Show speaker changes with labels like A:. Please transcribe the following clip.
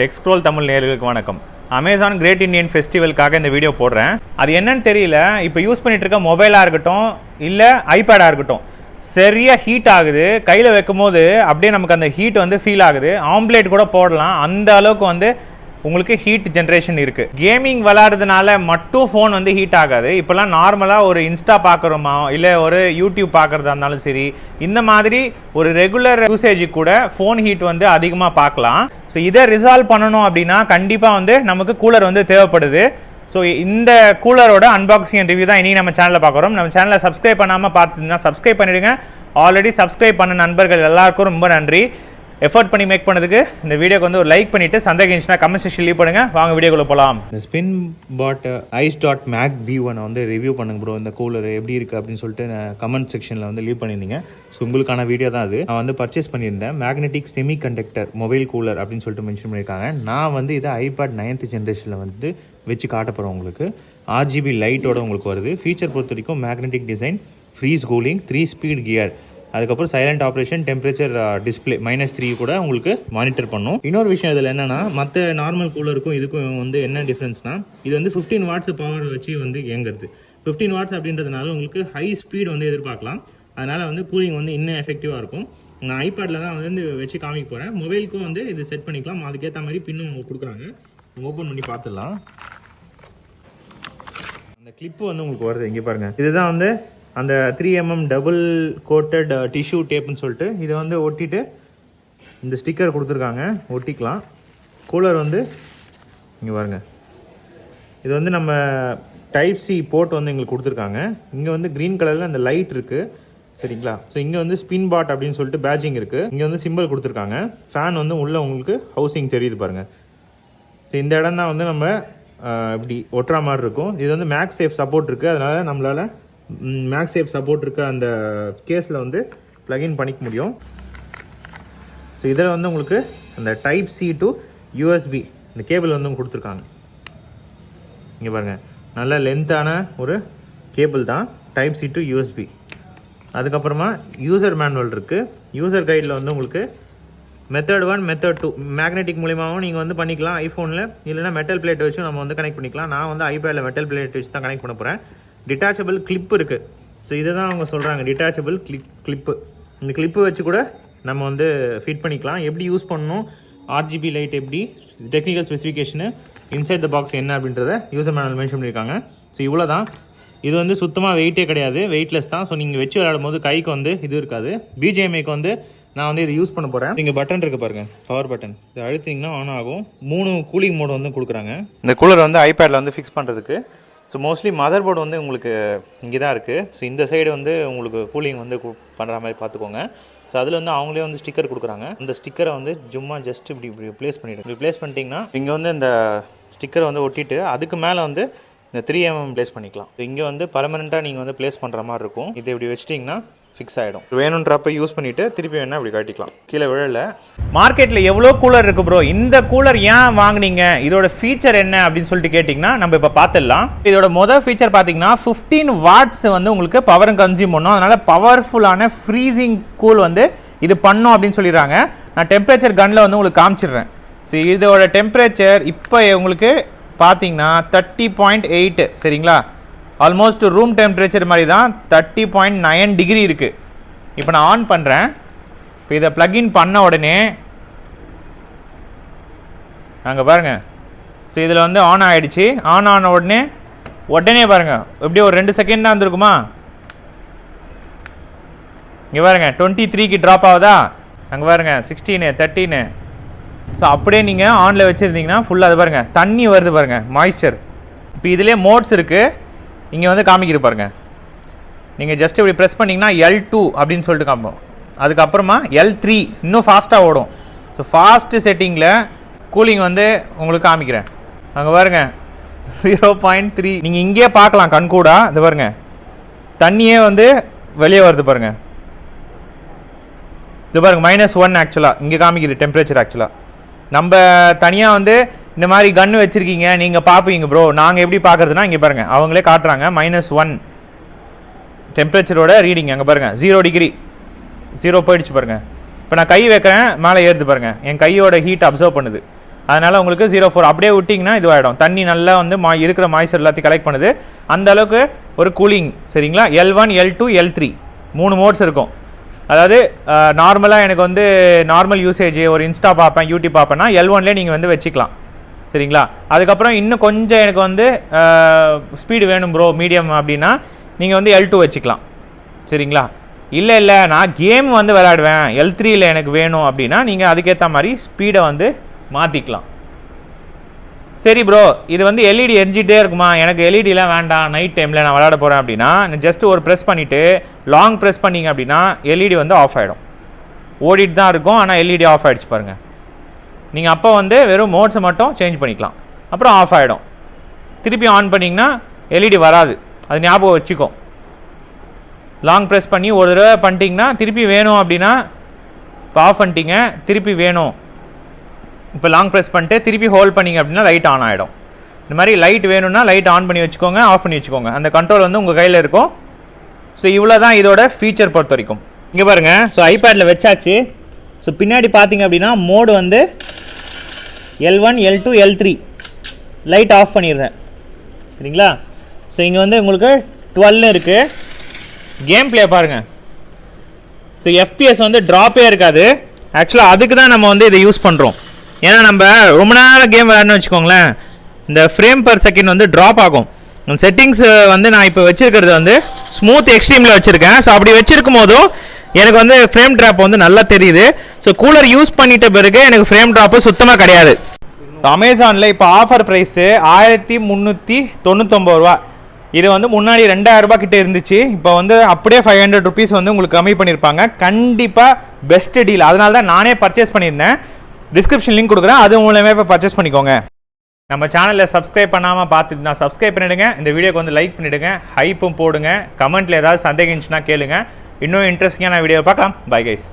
A: டெக்ஸ்க்ரோல் தமிழ் நேயர்களுக்கு வணக்கம். Amazon great Indian ஃபெஸ்டிவலுக்காக இந்த வீடியோ போடுறேன். அது என்னன்னு தெரியல, இப்போ யூஸ் பண்ணிட்டு இருக்க மொபைலாக இருக்கட்டும் இல்லை ஐபேடாக இருக்கட்டும் சரியாக ஹீட் ஆகுது. கையில் வைக்கும் போது அப்படியே நமக்கு அந்த ஹீட் வந்து ஃபீல் ஆகுது. ஆம்ப்லேட் கூட போடலாம், அந்த அளவுக்கு வந்து உங்களுக்கு ஹீட் ஜென்ரேஷன் இருக்குது. கேமிங் விளாட்றதுனால மட்டும் ஃபோன் வந்து ஹீட் ஆகாது. இப்போல்லாம் நார்மலாக ஒரு இன்ஸ்டா பார்க்குறோமா இல்லை ஒரு யூடியூப் பார்க்குறதா இருந்தாலும் சரி, இந்த மாதிரி ஒரு ரெகுலர் யூசேஜுக்கு கூட ஃபோன் ஹீட் வந்து அதிகமாக பார்க்கலாம். ஸோ இதை ரிசால்வ் பண்ணணும் அப்படின்னா கண்டிப்பாக வந்து நமக்கு கூலர் வந்து தேவைப்படுது. ஸோ இந்த கூலரோட அன்பாக்சிங் அண்ட் ரிவ்யூ தான் இன்றைக்கி நம்ம சேனலில் பார்க்குறோம். நம்ம சேனலை சப்ஸ்கிரைப் பண்ணாமல் பார்த்துருந்தா சப்ஸ்கிரைப் பண்ணிவிடுங்க. ஆல்ரெடி சப்ஸ்கிரைப் பண்ண நண்பர்கள் எல்லாருக்கும் ரொம்ப நன்றி. எஃபர்ட் பண்ணி மேக் பண்ணதுக்கு இந்த வீடியோக்கு வந்து ஒரு லைக் பண்ணிவிட்டு சந்தேகம் இருந்துச்சுன்னா கமெண்ட் செக்ஷன் லீவ் பண்ணுங்க. வாங்க வீடியோக்குள்ள போகலாம். இந்த ஸ்பின் பாட் ஐஸ் டாட் மேக் B1 வந்து ரிவ்யூ பண்ணுங்க ப்ரோ. இந்த கூலர் எப்படி இருக்குது அப்படின்னு சொல்லிட்டு கமெண்ட் செக்ஷனில் வந்து லீவ் பண்ணியிருந்தீங்க. ஸோ உங்களுக்கான வீடியோ தான் அது. நான் வந்து பர்ச்சேஸ் பண்ணியிருந்தேன். Magnetic semi conductor mobile cooler அப்படின்னு சொல்லிட்டு மென்ஷன் பண்ணியிருக்காங்க. நான் வந்து இதை iPad 9th ஜென்ரேஷனில் வந்து வச்சு காட்ட போகிறேன். உங்களுக்கு RGB லைட்டோட உங்களுக்கு வருது. ஃபீச்சர் பொறுத்த வரைக்கும் magnetic design, freeze cooling, 3 speed gear, அதுக்கப்புறம் சைலண்ட் ஆப்ரேஷன், டெம்பரேச்சர் டிஸ்பிளே -3 கூட உங்களுக்கு மானிட்டர் பண்ணும். இன்னொரு விஷயம் இதில் என்னென்னா, மற்ற நார்மல் கூலருக்கும் இதுக்கும் வந்து என்ன டிஃப்ரென்ஸ்னா, இது வந்து 15 வாட்ஸ் பவர் வச்சு வந்து இயங்குறது. 15 வாட்ஸ் அப்படின்றதுனால உங்களுக்கு ஹை ஸ்பீட் வந்து எதிர்பார்க்கலாம். அதனால் வந்து கூலிங் வந்து இன்னும் எஃபெக்டிவாக இருக்கும். நான் ஐபேடில் தான் வந்து வச்சு காமிக்க போகிறேன். மொபைலுக்கும் வந்து இது செட் பண்ணிக்கலாம். அதுக்கேற்ற மாதிரி பின்னும் கொடுக்குறாங்க. ஓப்பன் பண்ணி பார்த்துடலாம். அந்த கிளிப்பு வந்து உங்களுக்கு வருது, இங்கே பாருங்கள். இதுதான் வந்து அந்த 3mm டபுள் கோட்டட் டிஷ்யூ டேப்னு சொல்லிட்டு இதை வந்து ஒட்டிட்டு இந்த ஸ்டிக்கர் கொடுத்துருக்காங்க, ஒட்டிக்கலாம். கூலர் வந்து இங்கே பாருங்கள். இது வந்து நம்ம டைப் C போர்ட் வந்து எங்களுக்கு கொடுத்துருக்காங்க. இங்கே வந்து க்ரீன் கலரில் அந்த லைட் இருக்குது, சரிங்களா? ஸோ இங்கே வந்து ஸ்பின் பாட் அப்படின்னு சொல்லிட்டு பேட்சிங் இருக்குது. இங்கே வந்து சிம்பிள் கொடுத்துருக்காங்க. ஃபேன் வந்து உள்ளே உங்களுக்கு ஹவுசிங் தெரியுது பாருங்கள். ஸோ இந்த இடம் தான் வந்து நம்ம இப்படி ஒட்டுற மாதிரி இருக்கும். இது வந்து மேக்ஸ் சேஃப் சப்போர்ட் இருக்குது. அதனால் நம்மளால் மேக்ஸ் சேஃப் சப்போர்ட் இருக்க அந்த கேஸில் வந்து ப்ளகின் பண்ணிக்க முடியும். ஸோ இதில் வந்து உங்களுக்கு அந்த டைப் C to USB இந்த கேபிள் வந்து கொடுத்துருக்காங்க. இங்கே பாருங்கள், நல்ல லென்த்தான ஒரு கேபிள் தான், டைப் C to USB. அதுக்கப்புறமா யூசர் மேனுவல் இருக்குது. யூசர் கைடில் வந்து உங்களுக்கு மெத்தட் 1 மெத்தட் 2 மேக்னெட்டிக் மூலியமாகவும் நீங்கள் வந்து பண்ணிக்கலாம் ஐஃபோனில், இல்லைனா மெட்டல் பிளேட் வச்சும் நம்ம வந்து கனெக்ட் பண்ணிக்கலாம். நான் வந்து ஐபேடில் மெட்டல் பிளேட் வச்சு தான் கனெக்ட் பண்ண போகிறேன். டிட்டாச்சபிள் கிளிப் இருக்குது. ஸோ இதை தான் அவங்க சொல்கிறாங்க, டிட்டாச்சபிள் கிளிப்பு. இந்த கிளிப்பு வச்சு கூட நம்ம வந்து ஃபிட் பண்ணிக்கலாம். எப்படி யூஸ் பண்ணணும், RGB லைட் எப்படி, technical specification, inside the box என்ன அப்படின்றத யூசர் மேனுவல் மென்ஷன் பண்ணியிருக்காங்க. ஸோ இவ்வளோ தான். இது வந்து சுத்தமாக வெயிட்டே கிடையாது, வெயிட்லெஸ் தான். ஸோ நீங்கள் வச்சு விளையாடும் போது கைக்கு வந்து இது இருக்காது. BGMIக்கு வந்து நான் வந்து இது யூஸ் பண்ண போகிறேன். இங்கே பட்டன் இருக்குது பாருங்கள், பவர் பட்டன். இது அழுத்திங்கன்னா ஆன் ஆகும். 3 கூலிங் மோட் வந்து கொடுக்குறாங்க. இந்த கூலர் வந்து ஐபேடில் வந்து ஃபிக்ஸ் பண்ணுறதுக்கு. ஸோ மோஸ்ட்லி மதர் போர்டு வந்து உங்களுக்கு இங்கே தான் இருக்குது. ஸோ இந்த சைடு வந்து உங்களுக்கு கூலிங் வந்து பண்ணுற மாதிரி பார்த்துக்கோங்க. ஸோ அதில் வந்து அவங்களே வந்து ஸ்டிக்கர் கொடுக்குறாங்க. அந்த ஸ்டிக்கரை வந்து சும்மா ஜஸ்ட் இப்படி ப்ளேஸ் பண்ணிவிடுங்க. இப்படி ப்ளேஸ் பண்ணிட்டீங்கன்னா இங்கே வந்து இந்த ஸ்டிக்கரை வந்து ஒட்டிட்டு அதுக்கு மேலே வந்து இந்த 3mm ப்ளேஸ் பண்ணிக்கலாம். ஸோ இங்கே வந்து பர்மனெண்ட்டாக நீங்கள் வந்து ப்ளேஸ் பண்ணுற மாதிரி இருக்கும். இதை இப்படி வச்சிட்டிங்கன்னா ஃபிக்ஸ் ஆகிடும். வேணுன்றப்ப யூஸ் பண்ணிவிட்டு திருப்பி வேணால் இப்படி காட்டிக்கலாம். கீழே விழல. மார்க்கெட்டில் எவ்வளோ கூலர் இருக்குது ப்ரோ, இந்த கூலர் ஏன் வாங்கினீங்க, இதோட ஃபீச்சர் என்ன அப்படின்னு சொல்லிட்டு கேட்டிங்கன்னா நம்ம இப்போ பார்த்துடலாம். இதோட மொதல் ஃபீச்சர் பார்த்தீங்கன்னா 15 வாட்ஸ் வந்து உங்களுக்கு பவர் கன்சியூம் பண்ணும். அதனால் பவர்ஃபுல்லான ஃப்ரீசிங் கூல் வந்து இது பண்ணும் அப்படின்னு சொல்லிடுறாங்க. நான் டெம்பரேச்சர் கன்னில் வந்து உங்களுக்கு காமிச்சிடுறேன். ஸோ இதோட டெம்பரேச்சர் இப்போ உங்களுக்கு பார்த்தீங்கன்னா 30.8, சரிங்களா? ஆல்மோஸ்ட் ரூம் டெம்பரேச்சர் மாதிரி தான், 30.9 டிகிரி இருக்குது. இப்போ நான் ஆன் பண்ணுறேன். இப்போ இதை ப்ளக்இன் பண்ண உடனே அங்கே பாருங்கள். ஸோ இதில் வந்து ஆன் ஆகிடுச்சு. ஆன் ஆன உடனே பாருங்கள், எப்படியும் ஒரு 2 செகண்ட் தான் வந்துருக்குமா. இங்கே பாருங்கள் 23க்கு ட்ராப் ஆகுதா. அங்கே பாருங்கள் 16, 13. ஸோ அப்படியே நீங்கள் ஆனில் வச்சுருந்தீங்கன்னா ஃபுல்லாக அது பாருங்கள் தண்ணி வருது பாருங்கள், மாய்ஸ்சர். இப்போ இதிலே மோட்ஸ் இருக்குது, இங்கே வந்து காமிக்கிது பாருங்கள். நீங்கள் ஜஸ்ட் இப்படி ப்ரெஸ் பண்ணிங்கன்னா L2 அப்படின்னு சொல்லிட்டு காமிப்போம். அதுக்கப்புறமா L3 இன்னும் ஃபாஸ்ட்டாக ஓடும். ஸோ ஃபாஸ்ட்டு செட்டிங்கில் கூலிங் வந்து உங்களுக்கு காமிக்கிறேன். அங்கே பாருங்கள் 0.3. நீங்கள் இங்கேயே பார்க்கலாம் கண்கூடா. இது பாருங்கள் தண்ணியே வந்து வெளியே வருது பாருங்கள். இது பாருங்கள் -1 ஆக்சுவலாக இங்கே காமிக்குது டெம்பரேச்சர். ஆக்சுவலாக நம்ம தனியாக வந்து இந்த மாதிரி கன்று வச்சுருக்கீங்க, நீங்கள் பார்ப்பீங்க ப்ரோ. நாங்கள் எப்படி பார்க்குறதுனா இங்கே பாருங்கள் அவங்களே காட்டுறாங்க -1 டெம்பரேச்சரோட ரீடிங். அங்கே பாருங்கள் 0 டிகிரி, 0 போயிடுச்சு பாருங்கள். இப்போ நான் கை வைக்கிறேன், மேலே ஏறுது பாருங்கள். என் கையோட ஹீட் அப்சர்வ் பண்ணுது. அதனால் உங்களுக்கு 0.4 அப்படியே விட்டிங்கன்னா இதுவாகிடும். தண்ணி நல்லா வந்து இருக்கிற மாய்ச்சர் எல்லாத்தையும் கலெக்ட் பண்ணுது. அந்த அளவுக்கு ஒரு கூலிங். சரிங்களா? L1 L2 L3 3 மோட்ஸ் இருக்கும். அதாவது நார்மலாக எனக்கு வந்து நார்மல் யூசேஜ் ஒரு இன்ஸ்டா பார்ப்பேன், யூடியூப் பார்ப்பேன்னா L1லேயே நீங்கள் வந்து வச்சுக்கலாம். சரிங்களா? அதுக்கப்புறம் இன்னும் கொஞ்சம் எனக்கு வந்து ஸ்பீடு வேணும் ப்ரோ மீடியம் அப்படின்னா நீங்கள் வந்து L2 வச்சுக்கலாம். சரிங்களா? இல்லை நான் கேம் வந்து விளையாடுவேன் L3யில் எனக்கு வேணும் அப்படின்னா நீங்கள் அதுக்கேற்ற மாதிரி ஸ்பீடை வந்து மாற்றிக்கலாம். சரி ப்ரோ இது வந்து எல்இடி எரிஞ்சிட்டே இருக்குமா, எனக்கு எல்இடிலாம் வேண்டாம், நைட் டைமில் நான் விளையாட போகிறேன் அப்படின்னா ஜஸ்ட் ஒரு ப்ரெஸ் பண்ணிவிட்டு லாங் ப்ரெஸ் பண்ணிங்க அப்படின்னா எல்இடி வந்து ஆஃப் ஆகிடும். ஓடிட்டு தான் இருக்கும், ஆனால் எல்இடி ஆஃப் ஆகிடுச்சு பாருங்கள். நீங்கள் அப்போ வந்து வெறும் மோட்ஸை மட்டும் சேஞ்ச் பண்ணிக்கலாம், அப்புறம் ஆஃப் ஆகிடும். திருப்பி ஆன் பண்ணிங்கன்னா எல்இடி வராது, அது ஞாபகம் வச்சுக்கோ. லாங் ப்ரெஸ் பண்ணி ஒரு தடவை பண்ணிட்டீங்கன்னா திருப்பி வேணும் அப்படின்னா இப்போ ஆஃப் பண்ணிட்டீங்க, திருப்பி வேணும் இப்போ லாங் ப்ரெஸ் பண்ணிட்டு திருப்பி ஹோல்ட் பண்ணிங்க அப்படின்னா லைட் ஆன் ஆகிடும். இந்த மாதிரி லைட் வேணும்னா லைட் ஆன் பண்ணி வச்சுக்கோங்க, ஆஃப் பண்ணி வச்சுக்கோங்க. அந்த கண்ட்ரோல் வந்து உங்கள் கையில் இருக்கும். ஸோ இவ்வளோ தான் இதோட ஃபீச்சர் பொறுத்த வரைக்கும். இங்கே பாருங்கள், ஸோ ஐபேடில் வச்சாச்சு. ஸோ பின்னாடி பார்த்தீங்க அப்படின்னா மோடு வந்து L1 L2 L3 light off பண்ணிடுறேன். சரிங்களா? ஸோ இங்கே வந்து உங்களுக்கு 12 இருக்குது. கேம் பிளே பாருங்கள். ஸோ எஃபிஎஸ் வந்து ட்ராப்பே இருக்காது. ஆக்சுவலாக அதுக்கு தான் நம்ம வந்து இதை யூஸ் பண்ணுறோம். ஏன்னா நம்ம ரொம்ப நேரம் கேம் விளையாடணும்னு வச்சுக்கோங்களேன், இந்த ஃப்ரேம் பர் செகண்ட் வந்து ட்ராப் ஆகும். செட்டிங்ஸ் வந்து நான் இப்போ வச்சுருக்கிறது வந்து ஸ்மூத் எக்ஸ்ட்ரீமில் வச்சுருக்கேன். ஸோ அப்படி வச்சுருக்கும் போதும் எனக்கு வந்து ஃப்ரேம் ட்ராப் வந்து நல்லா தெரியுது. ஸோ கூலர் யூஸ் பண்ணிட்ட பிறகு எனக்கு ஃப்ரேம் ட்ராப்பு சுத்தமாக கிடையாது. அமேசானில் இப்போ ஆஃபர் ப்ரைஸு 1399 ரூபா. இது வந்து முன்னாடி 2000 ரூபா கிட்டே இருந்துச்சு. இப்போ வந்து அப்படியே 500 ருபீஸ் வந்து உங்களுக்கு கம்மி பண்ணியிருப்பாங்க. கண்டிப்பாக பெஸ்ட் டீல். அதனால தான் நானே பர்ச்சேஸ் பண்ணியிருந்தேன். டிஸ்கிரிப்ஷன் லிங்க் கொடுக்குறேன், அது மூலமே இப்போ பர்ச்சேஸ் பண்ணிக்கோங்க. நம்ம சேனலில் சப்ஸ்கிரைப் பண்ணாமல் பார்த்துட்டு நான் சப்ஸ்கிரைப் பண்ணிவிடுங்க. இந்த வீடியோக்கு வந்து லைக் பண்ணிவிடுங்க, ஹைப்பும் போடுங்க. கமெண்ட்டில் ஏதாவது சந்தேகம் இருந்துச்சுன்னா கேளுங்க. இன்னும் இன்ட்ரெஸ்டிங்கான வீடியோ பார்க்கலாம். Bye guys.